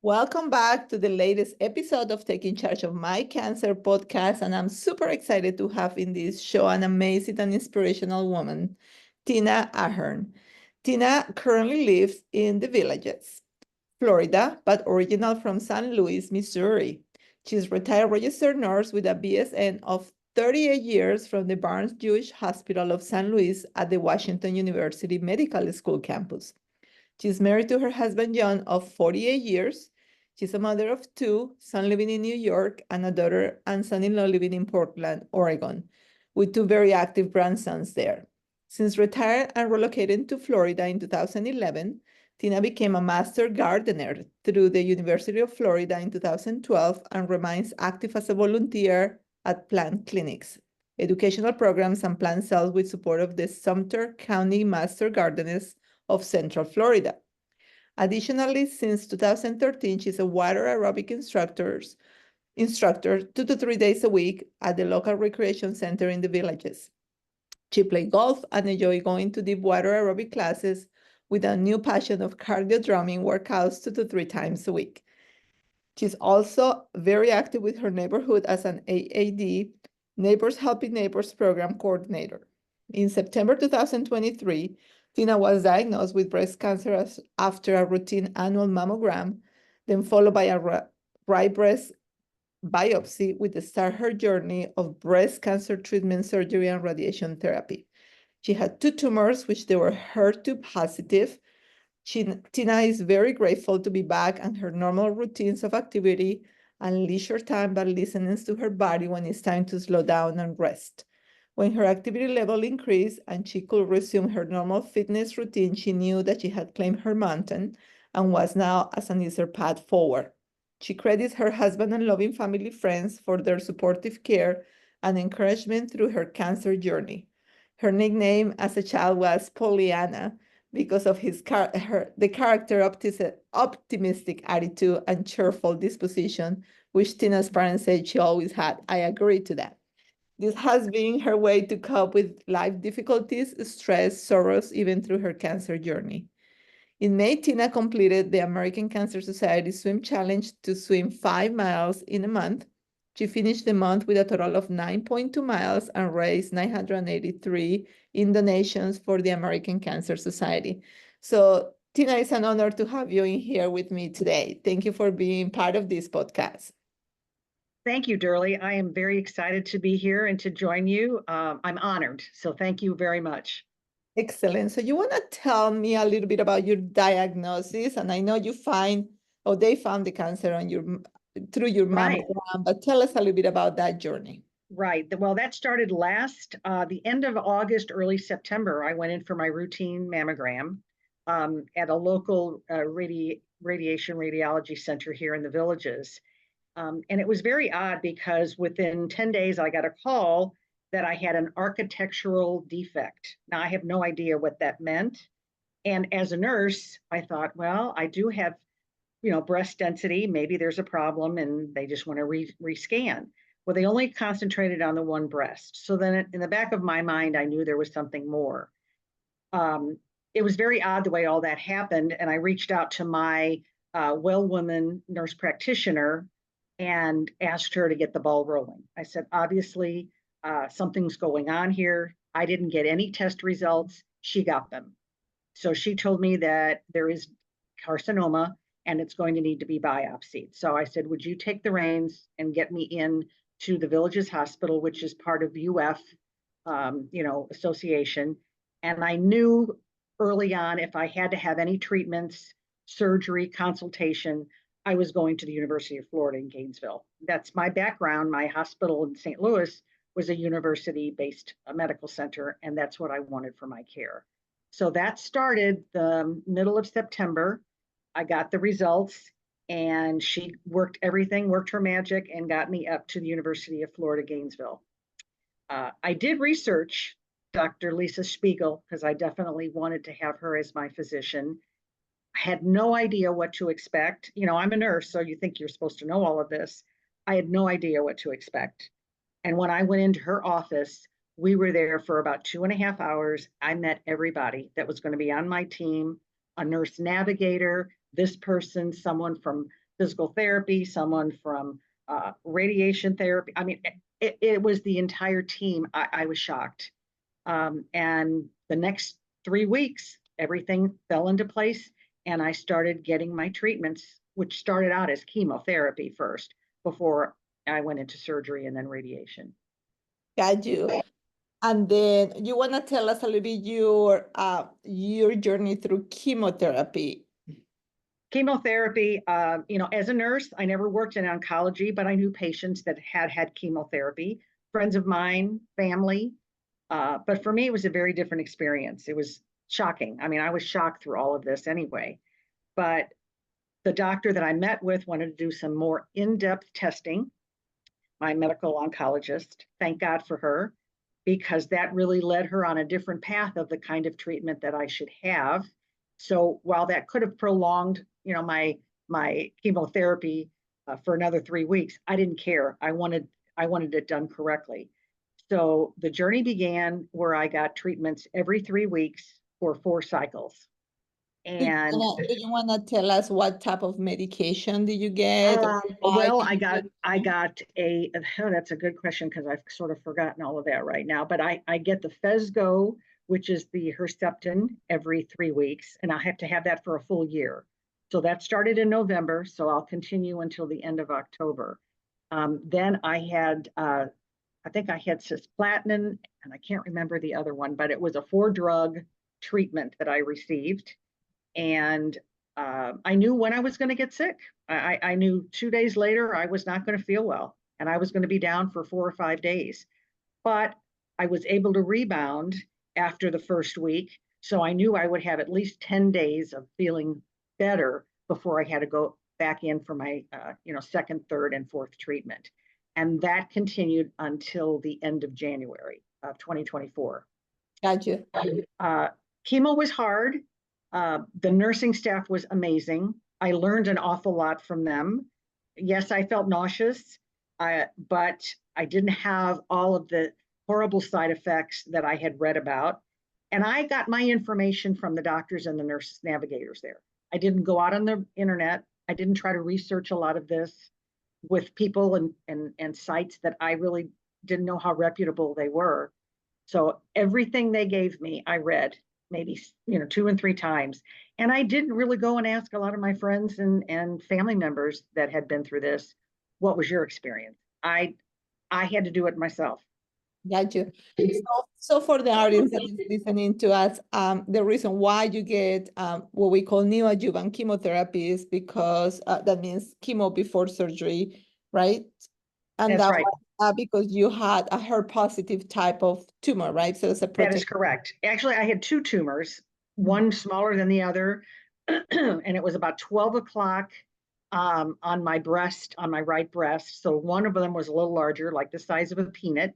Welcome back to the latest episode of Taking Charge of My Cancer podcast. And I'm super excited to have in this show an amazing and inspirational woman, Tina Ahearn. Tina currently lives in the Villages, Florida, but original from St. Louis, Missouri. She's retired registered nurse with a BSN of 38 years from the Barnes Jewish Hospital of St. Louis at the Washington University Medical School campus. She's married to her husband, John, of 48 years. She's a mother of two, son living in New York, and a daughter and son-in-law living in Portland, Oregon, with two very active grandsons there. Since retired and relocating to Florida in 2011, Tina became a master gardener through the University of Florida in 2012 and remains active as a volunteer at plant clinics, educational programs, and plant sales with support of the Sumter County Master Gardeners of Central Florida. Additionally, since 2013, she's a water aerobic instructor 2 to 3 days a week at the local recreation center in the Villages. She plays golf and enjoys going to deep water aerobic classes with a new passion of cardio drumming workouts 2 to 3 times a week. She's also very active with her neighborhood as an AAD, Neighbors Helping Neighbors program coordinator. In September 2023, Tina was diagnosed with breast cancer after a routine annual mammogram, then followed by a right breast biopsy, which started her journey of breast cancer treatment, surgery, and radiation therapy. She had two tumors, which they were HER2 positive. Tina is very grateful to be back and her normal routines of activity and leisure time, but listens to her body when it's time to slow down and rest. When her activity level increased and she could resume her normal fitness routine, she knew that she had claimed her mountain and was now as an easier path forward. She credits her husband and loving family friends for their supportive care and encouragement through her cancer journey. Her nickname as a child was Pollyanna because of the character optimistic attitude and cheerful disposition, which Tina's parents said she always had. I agree to that. This has been her way to cope with life difficulties, stress, sorrows, even through her cancer journey. In May, Tina completed the American Cancer Society Swim Challenge to swim 5 miles in a month. She finished the month with a total of 9.2 miles and raised 983 in donations for the American Cancer Society. So, Tina, it's an honor to have you in here with me today. Thank you for being part of this podcast. Thank you, Durley. I am very excited to be here and to join you. I'm honored. So thank you very much. Excellent. So you want to tell me a little bit about your diagnosis? And I know they found the cancer on through your Right, mammogram, but tell us a little bit about that journey. right. Well, that started the end of August, early September. I went in for my routine mammogram at a local radiation radiology center here in the Villages. And it was very odd because within 10 days, I got a call that I had an architectural defect. Now, I have no idea what that meant. And as a nurse, I thought, well, I do have, breast density. Maybe there's a problem and they just want to rescan. Well, they only concentrated on the one breast. So then in the back of my mind, I knew there was something more. It was very odd the way all that happened. And I reached out to my well woman nurse practitioner and asked her to get the ball rolling. I said, obviously, something's going on here. I didn't get any test results. She got them. So she told me that there is carcinoma and it's going to need to be biopsied. So I said, would you take the reins and get me in to the Villages Hospital, which is part of UF, association. And I knew early on if I had to have any treatments, surgery, consultation, I was going to the University of Florida in Gainesville. That's my background. My hospital in St. Louis was a university-based medical center, and that's what I wanted for my care. So that started the middle of September. I got the results, and she worked her magic, and got me up to the University of Florida, Gainesville. I did research Dr. Lisa Spiegel because I definitely wanted to have her as my physician. Had no idea what to expect. I'm a nurse, so you think you're supposed to know all of this. I had no idea what to expect. And when I went into her office, we were there for about 2.5 hours. I met everybody that was going to be on my team, a nurse navigator, this person, someone from physical therapy, someone from radiation therapy. I mean, it was the entire team. I was shocked. And the next 3 weeks, everything fell into place, and I started getting my treatments, which started out as chemotherapy first before I went into surgery and then radiation. Got you. And then you want to tell us a little bit your journey through chemotherapy. Chemotherapy, as a nurse, I never worked in oncology, but I knew patients that had chemotherapy, friends of mine, family. But for me, it was a very different experience. It was shocking. I mean, I was shocked through all of this anyway. But the doctor that I met with wanted to do some more in-depth testing, my medical oncologist. Thank God for her, because that really led her on a different path of the kind of treatment that I should have. So while that could have prolonged, my chemotherapy for another 3 weeks, I didn't care. I wanted it done correctly. So the journey began where I got treatments every 3 weeks for 4 cycles. And Do you want to tell us what type of medication did you get? Why well, did you get I got that's a good question because I've sort of forgotten all of that right now. But I get the Phesgo, which is the Herceptin, every 3 weeks, and I have to have that for a full year. So that started in November, so I'll continue until the end of October. Then I think I had cisplatin, and I can't remember the other one, but it was a 4-drug treatment that I received. And I knew when I was going to get sick. I knew 2 days later I was not going to feel well, and I was going to be down for 4 or 5 days. But I was able to rebound after the first week, so I knew I would have at least 10 days of feeling better before I had to go back in for my second, third, and fourth treatment. And that continued until the end of January of 2024. Gotcha. Chemo was hard. The nursing staff was amazing. I learned an awful lot from them. Yes, I felt nauseous, but I didn't have all of the horrible side effects that I had read about. And I got my information from the doctors and the nurse navigators there. I didn't go out on the internet. I didn't try to research a lot of this with people and sites that I really didn't know how reputable they were. So everything they gave me, I read maybe 2 and 3 times. And I didn't really go and ask a lot of my friends and family members that had been through this, what was your experience? I had to do it myself. Got you. So for the audience that is listening to us, the reason why you get what we call neoadjuvant chemotherapy is because that means chemo before surgery, right? And That's that right. was because you had a HER positive type of tumor, right? So it's a That is protein. correct. Actually, I had 2 tumors, one smaller than the other, and it was about 12 o'clock on my breast, on my right breast. So one of them was a little larger, like the size of a peanut.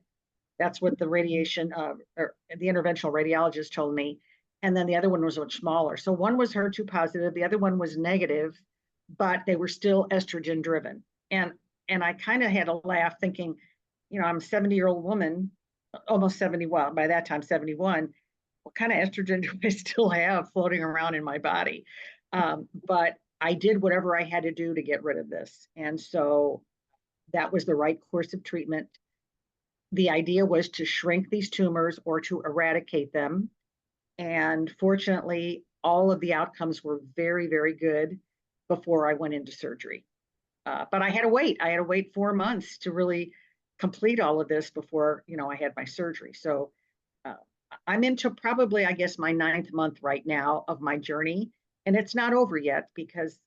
That's what the radiation or the interventional radiologist told me. And then the other one was much smaller. So one was HER2 positive, the other one was negative, but they were still estrogen driven. And I kind of had a laugh thinking, I'm a 70-year-old woman, almost 70, well, by that time, 71. What kind of estrogen do I still have floating around in my body? But I did whatever I had to do to get rid of this. And so that was the right course of treatment. The idea was to shrink these tumors or to eradicate them. And fortunately, all of the outcomes were very, very good before I went into surgery. But I had to wait. I had to wait 4 months to really complete all of this before, I had my surgery. So uh, I'm into probably, I guess, my 9th month right now of my journey. And it's not over yet because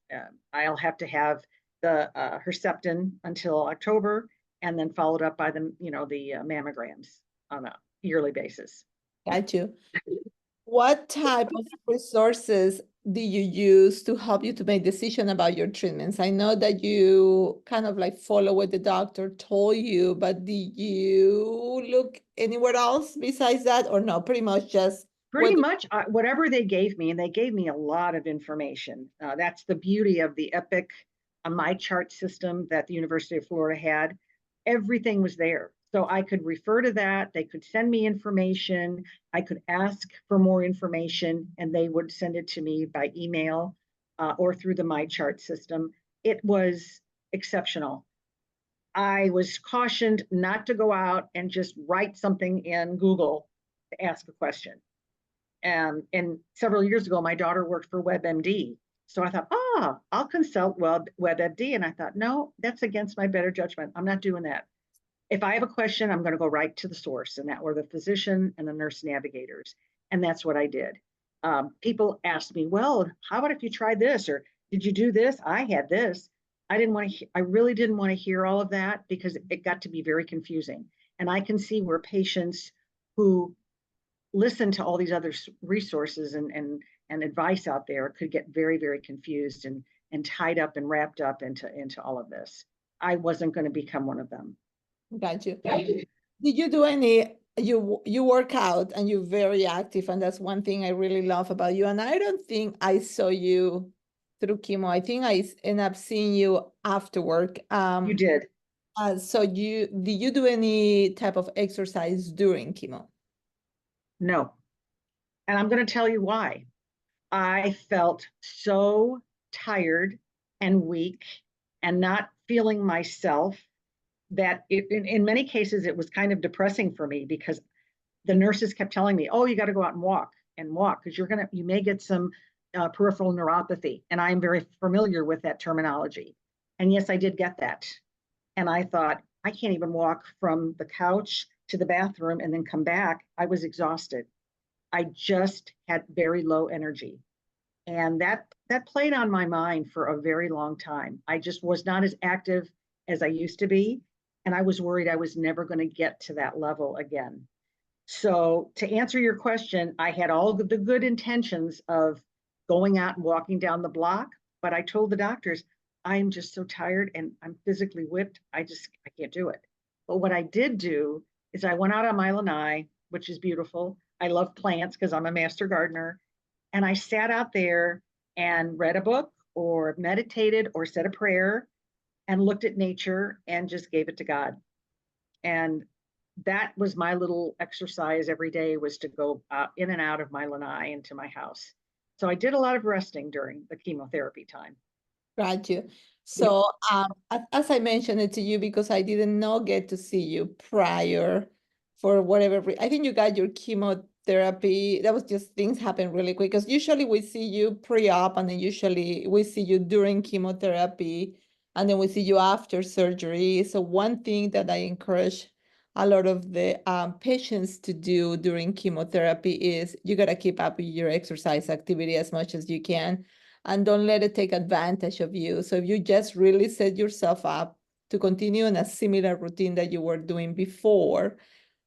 I'll have to have the Herceptin until October, and then followed up by the mammograms on a yearly basis. Got you. What type of resources do you use to help you to make decision about your treatments? I know that you kind of like follow what the doctor told you, but do you look anywhere else besides that, or no? Pretty much just Pretty much whatever they gave me, and they gave me a lot of information. That's the beauty of the Epic My Chart system that the University of Florida had. Everything was there. So I could refer to that. They could send me information. I could ask for more information, and they would send it to me by email or through the My Chart system. it was exceptional. I was cautioned not to go out and just write something in Google to ask a question. And several years ago, my daughter worked for WebMD. So I thought, I'll consult WebMD. And I thought, no, that's against my better judgment. I'm not doing that. If I have a question, I'm going to go right to the source, and that were the physician and the nurse navigators. And that's what I did. People asked me, well, how about if you try this? Or did you do this? I had this. I really didn't want to hear all of that because it got to be very confusing. And I can see where patients who listen to all these other resources and advice out there could get very, very confused and tied up and wrapped up into all of this. I wasn't going to become one of them. Got you. Did you do any, you work out and you're very active, and that's one thing I really love about you. And I don't think I saw you through chemo. I think I end up seeing you after work. You did. So did you do any type of exercise during chemo? No. And I'm going to tell you why. I felt so tired and weak and not feeling myself that in many cases it was kind of depressing for me because the nurses kept telling me, oh, you got to go out and walk because you may get some peripheral neuropathy. And I'm very familiar with that terminology. And yes, I did get that. And I thought, I can't even walk from the couch to the bathroom and then come back. I was exhausted. I just had very low energy. And that played on my mind for a very long time. I just was not as active as I used to be. And I was worried I was never going to get to that level again. So to answer your question, I had all the good intentions of going out and walking down the block, but I told the doctors, I'm just so tired and I'm physically whipped. I can't do it. But what I did do is I went out on my lanai, which is beautiful. I love plants because I'm a master gardener. And I sat out there and read a book or meditated or said a prayer and looked at nature and just gave it to God. And that was my little exercise every day, was to go in and out of my lanai into my house. So I did a lot of resting during the chemotherapy time. Got you. So as I mentioned it to you, because I didn't know get to see you prior for whatever I think you got your chemotherapy. That was just things happen really quick because usually we see you pre-op and then usually we see you during chemotherapy and then we see you after surgery. So one thing that I encourage a lot of the patients to do during chemotherapy is you got to keep up with your exercise activity as much as you can and don't let it take advantage of you. So if you just really set yourself up to continue in a similar routine that you were doing before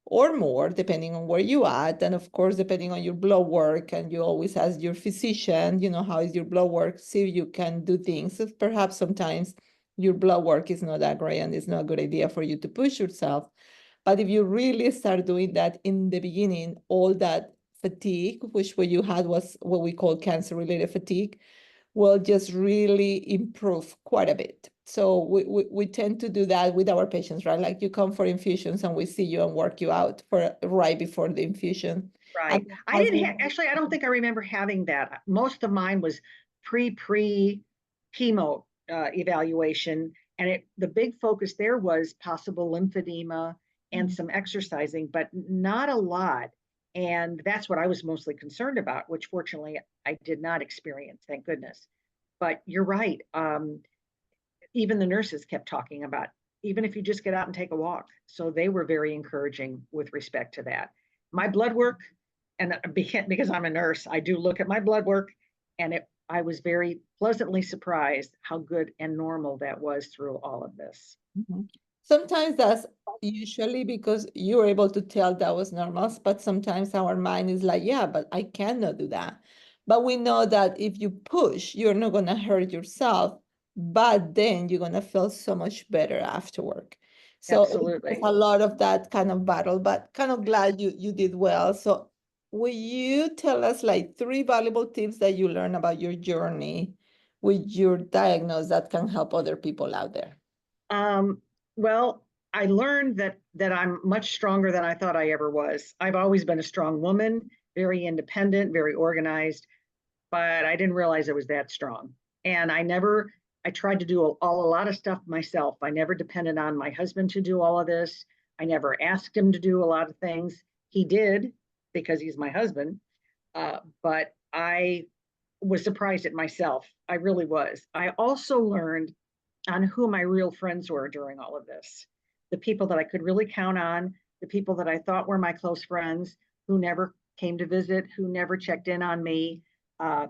or more, depending on where you at, and of course, depending on your blood work, and you always ask your physician, how is your blood work, see if you can do things. If perhaps sometimes your blood work is not that great and it's not a good idea for you to push yourself. But if you really start doing that in the beginning, all that fatigue, which what you had was what we call cancer-related fatigue, will just really improve quite a bit. So we tend to do that with our patients, right? Like you come for infusions and we see you and work you out for right before the infusion. Right. I didn't actually, I don't think I remember having that. Most of mine was pre chemo evaluation. And the big focus there was possible lymphedema and some exercising, but not a lot. And that's what I was mostly concerned about, which fortunately I did not experience, thank goodness. But you're right. Even the nurses kept talking about, even if you just get out and take a walk. So they were very encouraging with respect to that. My blood work, and because I'm a nurse, I do look at my blood work, and I was very pleasantly surprised how good and normal that was through all of this. Sometimes that's usually because you're able to tell that was normal, but sometimes our mind is like, yeah, but I cannot do that. But we know that if you push, you're not going to hurt yourself, but then you're going to feel so much better afterward. So Absolutely. it's a lot of that kind of battle, but kind of glad you did well. So will you tell us like 3 valuable tips that you learned about your journey with your diagnosis that can help other people out there? Well, I learned that I'm much stronger than I thought I ever was. I've always been a strong woman, very independent, very organized, but I didn't realize I was that strong. And I I tried to do a lot of stuff myself. I never depended on my husband to do all of this. I never asked him to do a lot of things. He did because he's my husband. But I was surprised at myself. I really was. I also learned on who my real friends were during all of this. The people that I could really count on, the people that I thought were my close friends, who never came to visit, who never checked in on me,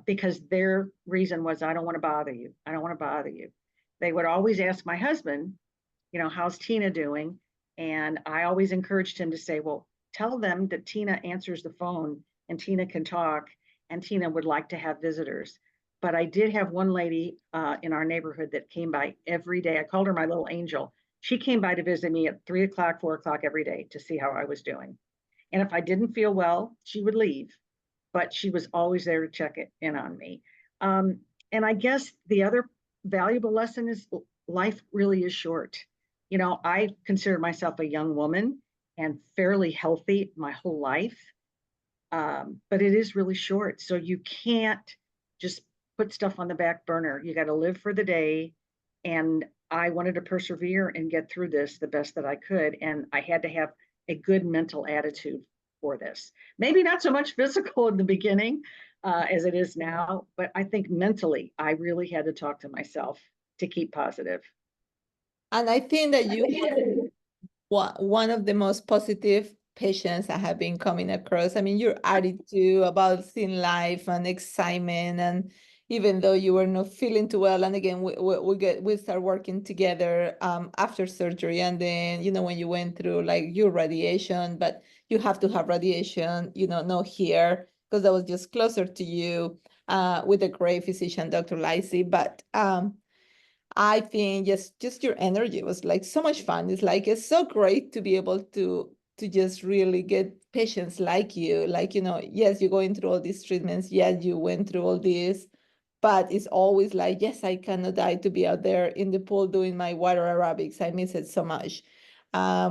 because their reason was, I don't want to bother you. I don't want to bother you. They would always ask my husband, how's Tina doing? And I always encouraged him to say, well, tell them that Tina answers the phone and Tina can talk and Tina would like to have visitors. But I did have one lady in our neighborhood that came by every day. I called her my little angel. She came by to visit me at 3 o'clock, 4 o'clock every day to see how I was doing. And if I didn't feel well, she would leave, but she was always there to check it in on me. And I guess the other valuable lesson is life really is short. I consider myself a young woman and fairly healthy my whole life, but it is really short. So you can't just put stuff on the back burner. You got to live for the day. And I wanted to persevere and get through this the best that I could. And I had to have a good mental attitude for this. Maybe not so much physical in the beginning as it is now, but I think mentally, I really had to talk to myself to keep positive. And I think that you one of the most positive patients I have been coming across. I mean, your attitude about seeing life and excitement, and even though you were not feeling too well, and again, we start working together after surgery, and then when you went through like your radiation, but you have to have radiation, not here because that was just closer to you with a great physician, Dr. Lacey, but I think just your energy was like so much fun. It's like it's so great to be able to just really get patients like you. Like, yes, you're going through all these treatments. Yes, you went through all this, but it's always like, yes, I cannot die to be out there in the pool doing my water aerobics. I miss it so much.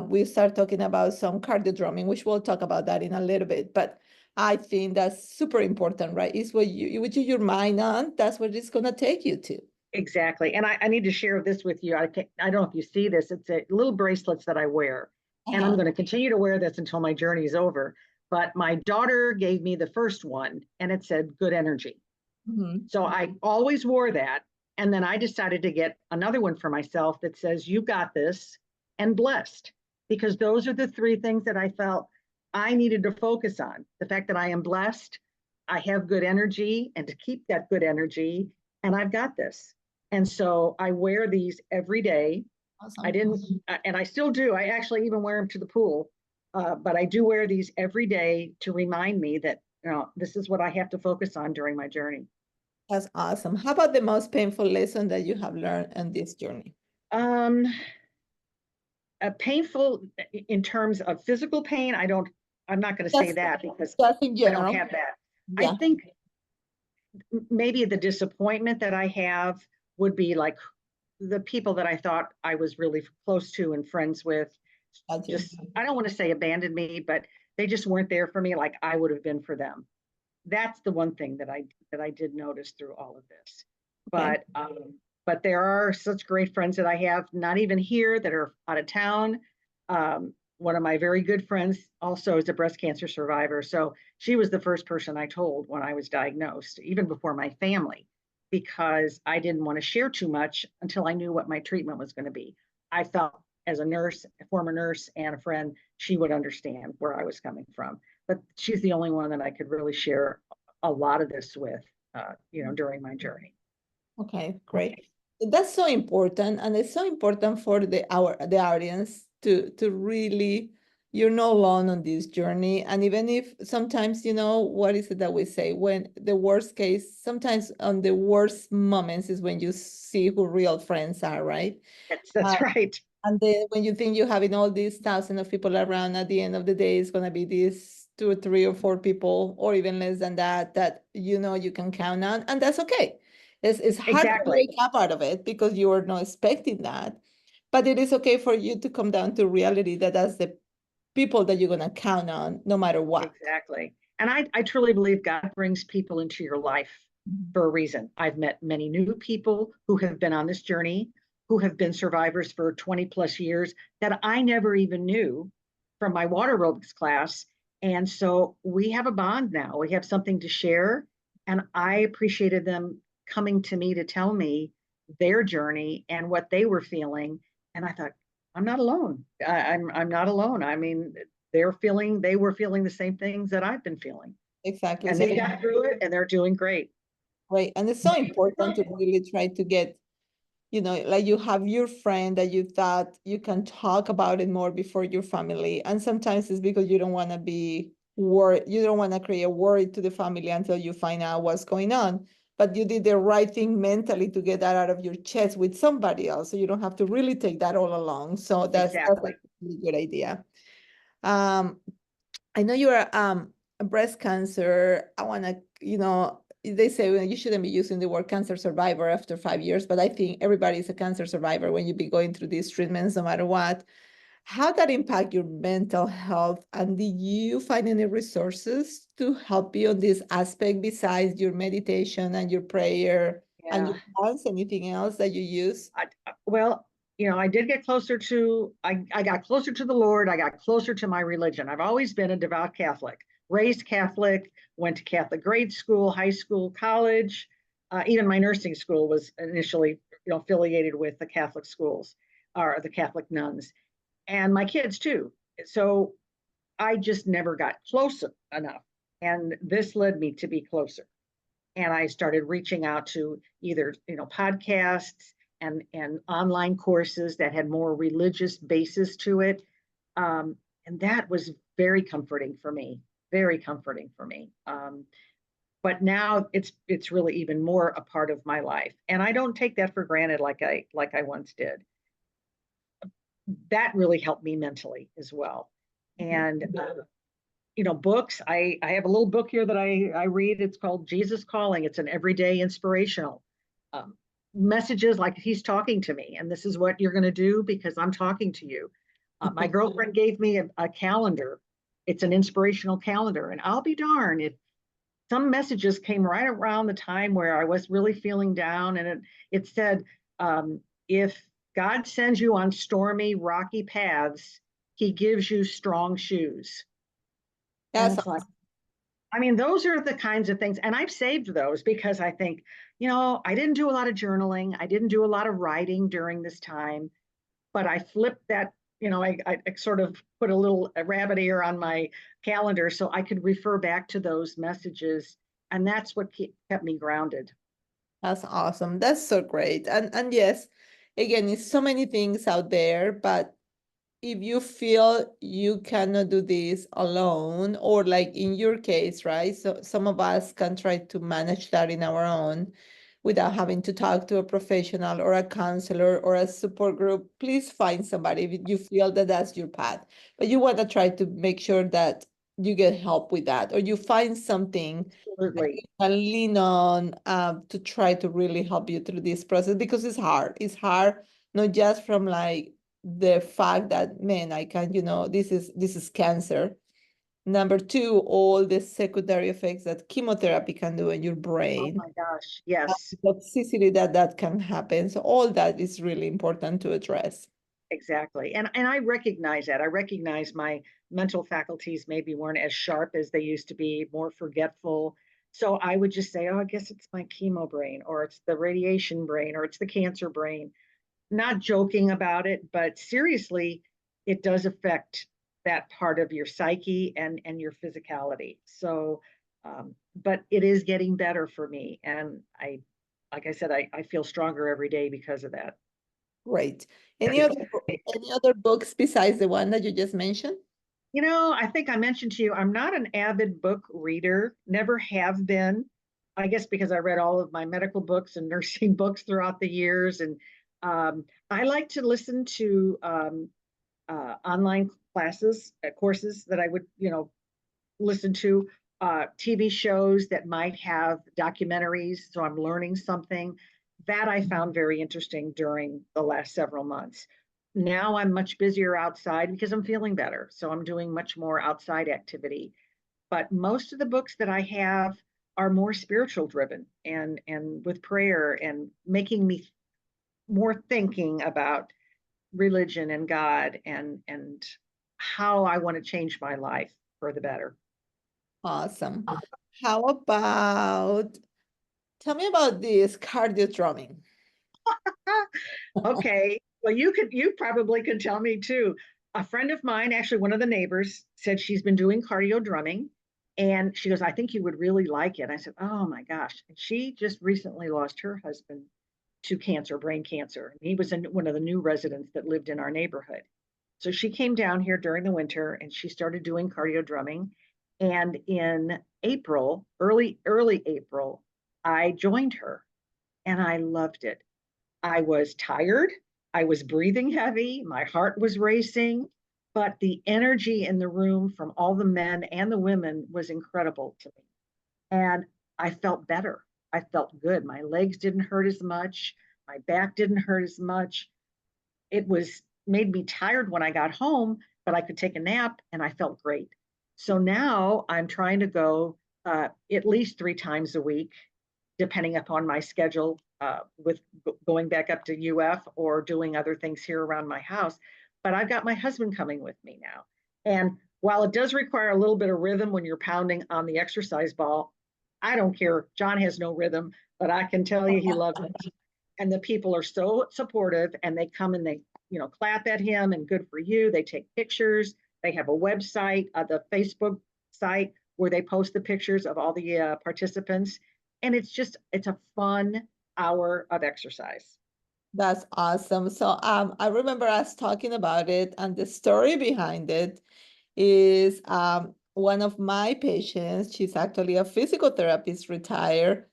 We start talking about some cardio drumming, which we'll talk about that in a little bit. But I think that's super important, right? It's what you your mind on. That's what it's gonna take you to. Exactly. And I need to share this with you. I don't know if you see this. It's a little bracelets that I wear. And I'm Uh-huh. going to continue to wear this until my journey is over. But my daughter gave me the first one and it said good energy. Mhm. So I always wore that. And then I decided to get another one for myself that says, you got this and blessed, because those are the three things that I felt I needed to focus on. The fact that I am blessed, I have good energy, and to keep that good energy, and I've got this. And so I wear these every day. I Awesome. didn't, and I still do. I actually even wear them to the pool, but I do wear these every day to remind me that this is what I have to focus on during my journey. That's awesome. How about the most painful lesson that you have learned on this journey? Um, Painful in terms of physical pain. I'm not going to say Just, that because just in I don't general. have that. I Yeah. think maybe the disappointment that I have would be like the people that I thought I was really close to and friends with Got you. just, I don't want to say abandoned me, but they just weren't there for me like I would have been for them. That's the one thing that I did notice through all of this. Okay. But there are such great friends that I have, not even here, that are out of town. One of my very good friends also is a breast cancer survivor, so she was the first person I told when I was diagnosed, even before my family, because I didn't want to share too much until I knew what my treatment was going to be. I felt as a nurse, a former nurse, and a friend, she would understand where I was coming from. But she's the only one that I could really share a lot of this with, during my journey. Okay, great. That's so important, and it's so important for the audience to really, you're not alone on this journey. And even if sometimes, what is it that we say? When the worst case, sometimes on the worst moments is when you see who real friends are, right? That's right. And then when you think you're having all these thousands of people around, at the end of the day, it's going to be these 2 or 3 or 4 people, or even less than that, that you can count on. And that's okay. It's hard to Exactly. wake up out of it because you are not expecting that. But it is okay for you to come down to reality that that's the people that you're going to count on no matter what. Exactly. And I truly believe God brings people into your life for a reason. I've met many new people who have been on this journey, who have been survivors for 20 plus years that I never even knew from my water aerobics class. And so we have a bond now. We have something to share. And I appreciated them coming to me to tell me their journey and what they were feeling. And I thought, I'm not alone. I'm not alone. I mean, they were feeling the same things that I've been feeling. Exactly. And So they got through it and they're doing great. right. And it's so important to really try to get, like you have your friend that you thought you can talk about it more before your family. And sometimes it's because you don't want to be worried, you don't want to create a worry to the family until you find out what's going on. But you did the right thing mentally to get that out of your chest with somebody else. So you don't have to really take that all along. So that's Exactly. a really good idea. Um, I know you're a breast cancer. I want to, they say well, you shouldn't be using the word cancer survivor after 5 years, but I think everybody is a cancer survivor when you be going through these treatments, no matter what. How that impact your mental health? And did you find any resources to help you on this aspect besides your meditation and your prayer and Yeah. your plants? Anything else that you use? Well, I did get closer to, I got closer to the Lord. I got closer to my religion. I've always been a devout Catholic, raised Catholic, went to Catholic grade school, high school, college. Even my nursing school was initially, affiliated with the Catholic schools or the Catholic nuns, and my kids too. So I just never got close enough. And this led me to be closer. And I started reaching out to either podcasts and online courses that had more religious basis to it, and that was very comforting for me, very comforting for me. But now it's really even more a part of my life, and I don't take that for granted like I once did. That really helped me mentally as well. And books. I have a little book here that I read. It's called Jesus Calling. It's an everyday inspirational um, messages like he's talking to me, and this is what you're going to do because I'm talking to you. My girlfriend gave me a calendar. It's an inspirational calendar, and I'll be darned if some messages came right around the time where I was really feeling down, and it said, if God sends you on stormy, rocky paths, He gives you strong shoes. And Yes, it's like, I mean, those are the kinds of things. And I've saved those because I think, I didn't do a lot of journaling. I didn't do a lot of writing during this time, but I flipped that, I sort of put a rabbit ear on my calendar so I could refer back to those messages. And that's what kept me grounded. that's awesome. That's so great. And yes, again, it's so many things out there, but if you feel you cannot do this alone, or like in your case, right? So some of us can try to manage that in our own without having to talk to a professional or a counselor or a support group. Please find somebody if you feel that that's your path. But you want to try to make sure that you get help with that, or you find something that you Absolutely. can lean on to try to really help you through this process, because it's hard. It's hard, not just from like the fact that, man, I can, this is cancer. Number two, all the secondary effects that chemotherapy can do in your Oh brain, my gosh. Yes. toxicity that can happen. So all that is really important to address. Exactly. And I recognize that. I recognize my mental faculties maybe weren't as sharp as they used to be, more forgetful. So I would just say, oh, I guess it's my chemo brain, or it's the radiation brain, or it's the cancer brain. Not joking about it, but seriously, it does affect that part of your psyche and your physicality. So, but it is getting better for me. And like I said, I feel stronger every day because of that. Great. Any other books besides the one that you just mentioned? I think I mentioned to you, I'm not an avid book reader, never have been. I guess because I read all of my medical books and nursing books throughout the years. And I like to listen to online classes, courses that I would, listen to, TV shows that might have documentaries. So I'm learning something that I found very interesting during the last several months. Now I'm much busier outside because I'm feeling better. So I'm doing much more outside activity. But most of the books that I have are more spiritual driven and with prayer and making me more thinking about religion and God and how I want to change my life for the better. Awesome. How about, tell me about this cardio drumming. Okay. Well, you probably could tell me too. A friend of mine, actually one of the neighbors, said she's been doing cardio drumming. And she goes, I think you would really like it. I said, oh my gosh. And she just recently lost her husband to cancer, brain cancer. He was one of the new residents that lived in our neighborhood. So she came down here during the winter and she started doing cardio drumming. And in April, early April, I joined her and I loved it. I was tired. I was breathing heavy. My heart was racing, but the energy in the room from all the men and the women was incredible to me. And I felt better. I felt good. My legs didn't hurt as much. My back didn't hurt as much. It was made me tired when I got home, but I could take a nap and I felt great. So now I'm trying to go at least 3 times a week, depending upon my schedule, with going back up to UF or doing other things here around my house. But I've got my husband coming with me now. And while it does require a little bit of rhythm when you're pounding on the exercise ball, I don't care. John has no rhythm, but I can tell you he loves it. And the people are so supportive and they come and they, clap at him and good for you. They take pictures. They have a website, the Facebook site where they post the pictures of all the participants. And it's a fun hour of exercise. That's awesome. So I remember us talking about it and the story behind it is one of my patients. She's actually a physical therapist, retired,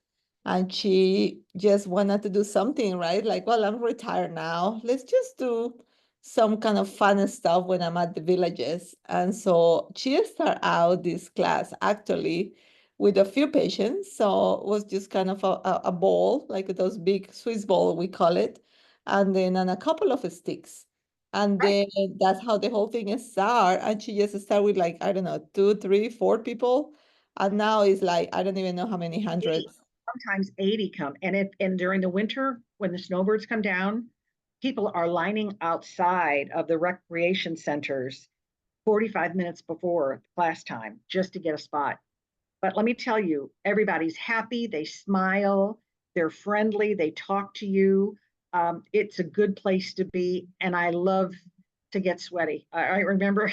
and she just wanted to do something, right? Like, well, I'm retired now. Let's just do some kind of fun stuff when I'm at the villages. And so she started out this class actually with a few patients. So it was just kind of a ball, like those big Swiss ball, we call it, and then on a couple of sticks. And Right. then that's how the whole thing is started. And she just started with like, I don't know, 2, 3, 4 people. And now it's like, I don't even know how many 80, hundreds. sometimes 80 come. And during the winter, when the snowbirds come down, people are lining outside of the recreation centers 45 minutes before class time just to get a spot. But let me tell you, everybody's happy, they smile, they're friendly, they talk to you. It's a good place to be. And I love to get sweaty. I remember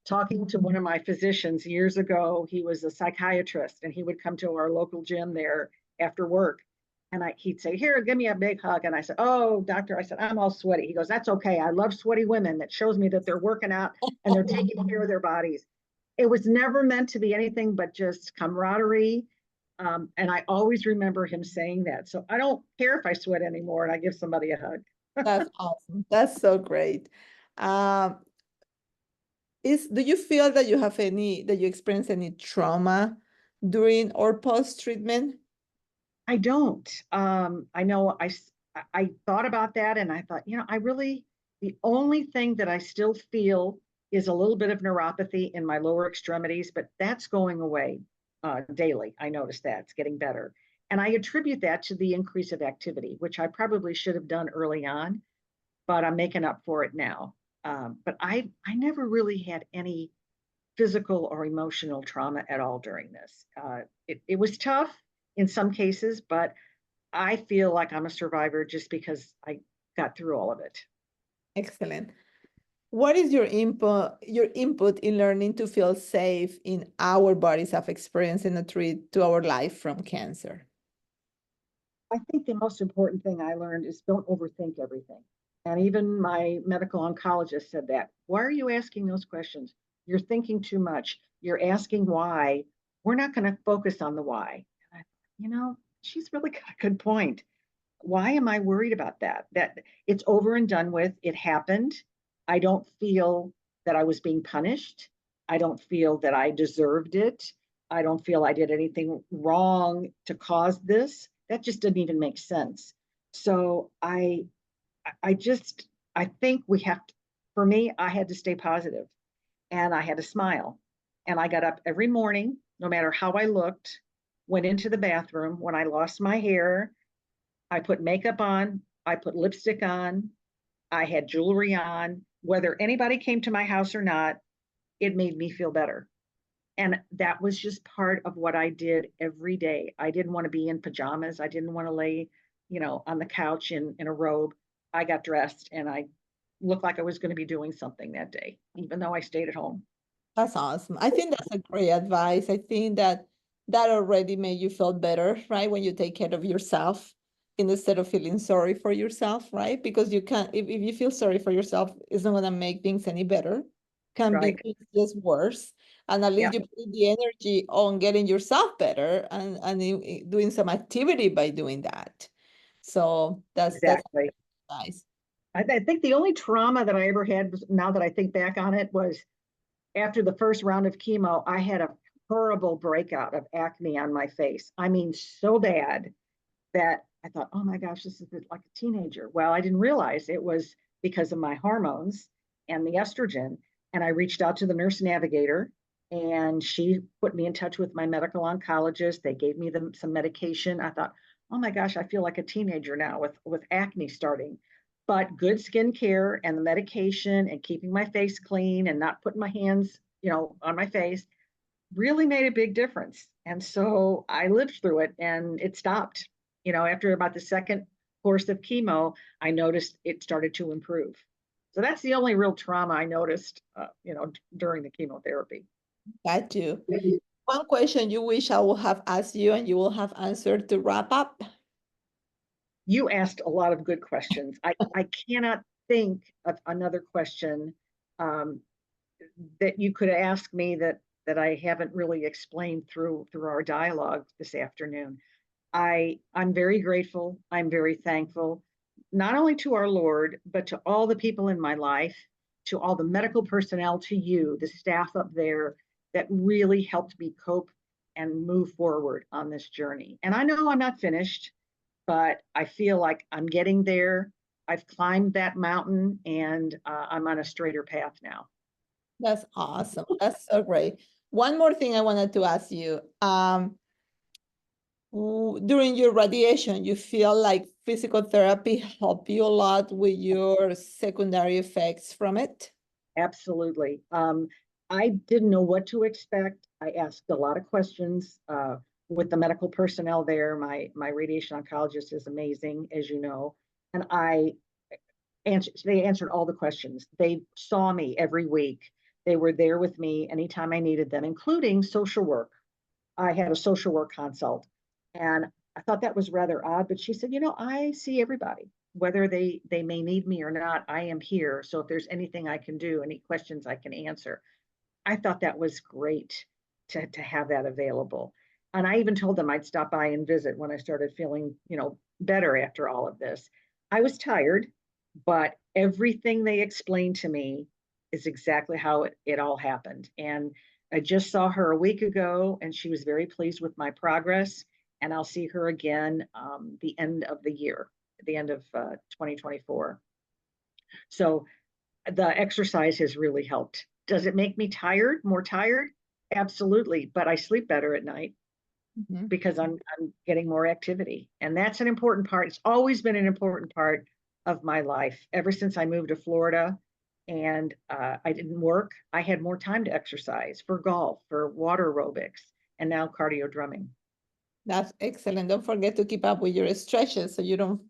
talking to one of my physicians years ago. He was a psychiatrist and he would come to our local gym there after work. And he'd say, Here, give me a big hug. And I said, Oh, doctor, I said, I'm all sweaty. He goes, That's okay. I love sweaty women. That shows me that they're working out and they're taking care of their bodies. It was never meant to be anything but just camaraderie. And I always remember him saying that. So I don't care if I sweat anymore and I give somebody a hug. That's awesome. That's so great. Um, do you feel that that you experience any trauma during or post treatment? I don't. I know I thought about that and I thought, the only thing that I still feel is a little bit of neuropathy in my lower extremities, but that's going away daily. I noticed that it's getting better. And I attribute that to the increase of activity, which I probably should have done early on, but I'm making up for it now. But I never really had any physical or emotional trauma at all during this. It was tough in some cases, but I feel like I'm a survivor just because I got through all of it. Excellent. What is your input in learning to feel safe in our bodies of experience and a treat to our life from cancer? I think the most important thing I learned is don't overthink everything. And even my medical oncologist said that. Why are you asking those questions? You're thinking too much. You're asking why. We're not going to focus on the why. And she's really got a good point. Why am I worried about that? That it's over and done with. It happened. I don't feel that I was being punished. I don't feel that I deserved it. I don't feel I did anything wrong to cause this. That just didn't even make sense. So I just, I think we have to, for me, I had to stay positive and I had to smile. And I got up every morning, no matter how I looked, went into the bathroom when I lost my hair. I put makeup on, I put lipstick on, I had jewelry on. Whether anybody came to my house or not, it made me feel better. And that was just part of what I did every day. I didn't want to be in pajamas. I didn't want to lay, on the couch in a robe. I got dressed and I looked like I was going to be doing something that day, even though I stayed at home. That's awesome. I think that's a great advice. I think that that already made you feel better, right? When you take care of yourself instead of feeling sorry for yourself, right? Because you can't, if you feel sorry for yourself, it's not going to make things any better. Can be Right. just worse. And at least Yeah, you put the energy on getting yourself better and doing some activity by doing that. So that's exactly. nice. I think the only trauma that I ever had, now that I think back on it, was after the first round of chemo, I had a horrible breakout of acne on my face. I mean, so bad that I thought, oh my gosh, this is like a teenager. Well, I didn't realize it was because of my hormones and the estrogen. And I reached out to the nurse navigator and she put me in touch with my medical oncologist. They gave me some medication. I thought, oh my gosh, I feel like a teenager now with acne starting. But good skincare and the medication and keeping my face clean and not putting my hands, on my face really made a big difference. And so I lived through it and it stopped. After about the second course of chemo, I noticed it started to improve. So that's the only real trauma I noticed, during the chemotherapy. Got you. One question you wish I would have asked you and you will have answered to wrap up. You asked a lot of good questions. I cannot think of another question um, that you could ask me that I haven't really explained through our dialogue this afternoon. I'm very grateful. I'm very thankful, not only to our Lord, but to all the people in my life, to all the medical personnel, to you, the staff up there that really helped me cope and move forward on this journey. And I know I'm not finished, but I feel like I'm getting there. I've climbed that mountain and I'm on a straighter path now. That's awesome. That's so great. One more thing I wanted to ask you. During your radiation, you feel like physical therapy helped you a lot with your secondary effects from it? Absolutely. I didn't know what to expect. I asked a lot of questions with the medical personnel there. My radiation oncologist is amazing, as you know, and they answered all the questions. They saw me every week. They were there with me anytime I needed them, including social work. I had a social work consult, and I thought that was rather odd. But she said, I see everybody, whether they may need me or not. I am here, so if there's anything I can do, any questions I can answer. I thought that was great to have that available. And I even told them I'd stop by and visit when I started feeling, better after all of this. I was tired, but everything they explained to me is exactly how it all happened. And I just saw her a week ago and she was very pleased with my progress. And I'll see her again the end of the year, the end of 2024. So the exercise has really helped. Does it make me tired, more tired? Absolutely. But I sleep better at night Mhm. because I'm getting more activity. And that's an important part. It's always been an important part of my life. Ever since I moved to Florida and I didn't work, I had more time to exercise for golf, for water aerobics, and now cardio drumming. That's excellent. Don't forget to keep up with your stretches so you don't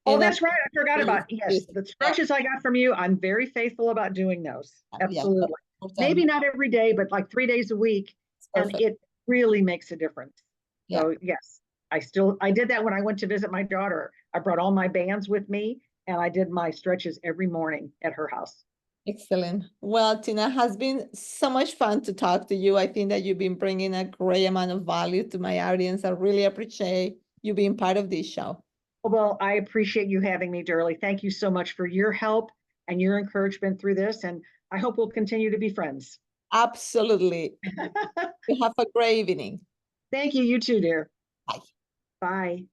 Oh, end up that's right. I forgot about, yes, the yeah, stretches I got from you. I'm very faithful about doing those. yeah, Absolutely. Maybe not every day, but like 3 days a week. it's And perfect. it really makes a difference. Yeah, So yes, I did that when I went to visit my daughter. I brought all my bands with me and I did my stretches every morning at her house. excellent. Well, Tina, has been so much fun to talk to you. I think that you've been bringing a great amount of value to my audience. I really appreciate you being part of this show. Well, I appreciate you having me, Durley. Thank you so much for your help and your encouragement through this. And I hope we'll continue to be friends. Absolutely. You have a great evening. Thank you. You too, dear. Bye. Bye.